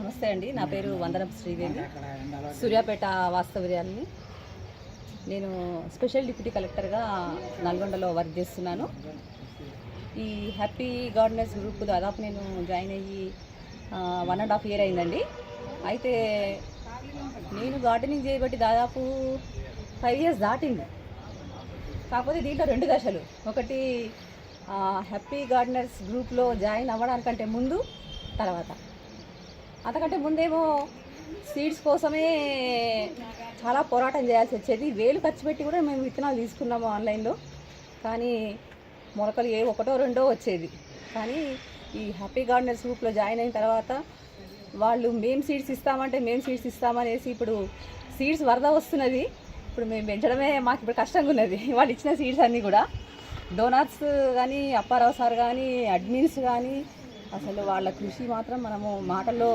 నమస్తే అండి. నా పేరు వందనపు శ్రీదేవి, సూర్యాపేట వాస్తవ్యాన్ని. నేను స్పెషల్ డిప్యూటీ కలెక్టర్గా నల్గొండలో వర్క్ చేస్తున్నాను. ఈ హ్యాపీ గార్డెనర్స్ గ్రూప్ దాదాపు నేను జాయిన్ అయ్యి 1.5 year అయిందండి. అయితే నేను గార్డెనింగ్ చేయబట్టి దాదాపు 5 years దాటింది. కాకపోతే దీంట్లో 2 దశలు. ఒకటి హ్యాపీ గార్డెనర్స్ గ్రూప్లో జాయిన్ అవ్వడానికంటే ముందు, తర్వాత. అంతకంటే ముందేమో సీడ్స్ కోసమే చాలా పోరాటం చేయాల్సి వచ్చేది. వేలు ఖర్చు పెట్టి కూడా మేము విత్తనాలు తీసుకున్నాము ఆన్లైన్లో. కానీ మొలకలు ఒకటో రెండో వచ్చేది. కానీ ఈ హ్యాపీ గార్డెనర్స్ గ్రూప్లో జాయిన్ అయిన తర్వాత వాళ్ళు మేము సీడ్స్ ఇస్తామనేసి ఇప్పుడు సీడ్స్ వరద వస్తున్నది. ఇప్పుడు మేము పెంచడమే మాకు ఇప్పుడు కష్టంగా ఉన్నది. వాళ్ళు ఇచ్చిన సీడ్స్ అన్నీ కూడా డోనర్స్ కానీ, అప్పారావు సార్ కానీ, అడ్మిన్స్ కానీ, అసలు వాళ్ళ కృషి మాత్రం మనము మాటల్లో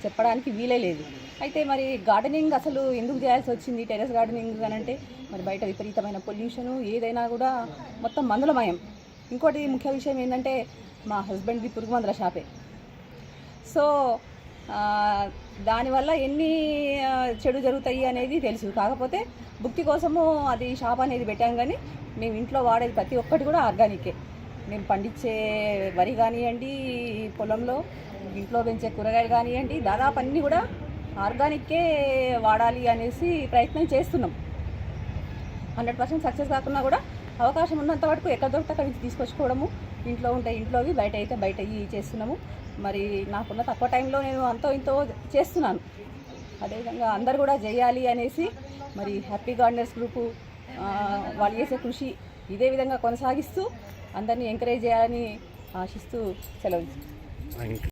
చెప్పడానికి వీలే లేదు. అయితే మరి గార్డెనింగ్ అసలు ఎందుకు చేయాల్సి వచ్చింది, టెర్రస్ గార్డెనింగ్ అని అంటే మరి బయట విపరీతమైన పొల్యూషను, ఏదైనా కూడా మొత్తం మందులమయం. ఇంకోటి ముఖ్య విషయం ఏంటంటే మా హస్బెండ్ది పురుగు మందుల షాపే. సో దానివల్ల ఎన్ని చెడు జరుగుతాయి అనేది తెలుసు. కాకపోతే భుక్తి కోసము అది షాప్ అనేది పెట్టాం. కానీ మేము ఇంట్లో వాడేది ప్రతి ఒక్కటి కూడా ఆర్గానికే. మేము పండించే వరి కానివ్వండి, పొలంలో ఇంట్లో పెంచే కూరగాయలు కానివ్వండి, దాదాపు అన్నీ కూడా ఆర్గానిక్కే వాడాలి అనేసి ప్రయత్నం చేస్తున్నాం. 100% సక్సెస్ కాకుండా కూడా అవకాశం ఉన్నంత వరకు ఎక్కడ దొరికితే అక్కడి నుంచి తీసుకొచ్చుకోవడము, ఇంట్లో ఉంటే ఇంట్లోవి, బయట అయితే బయట చేస్తున్నాము. మరి నాకున్న తక్కువ టైంలో నేను అంతో ఇంతో చేస్తున్నాను. అదేవిధంగా అందరు కూడా చేయాలి అనేసి మరి హ్యాపీ గార్డెనర్స్ గ్రూపు వాళ్ళు చేసే కృషి ఇదే విధంగా కొనసాగిస్తూ అందరినీ ఎంకరేజ్ చేయాలని ఆశిస్తూ సెలవు.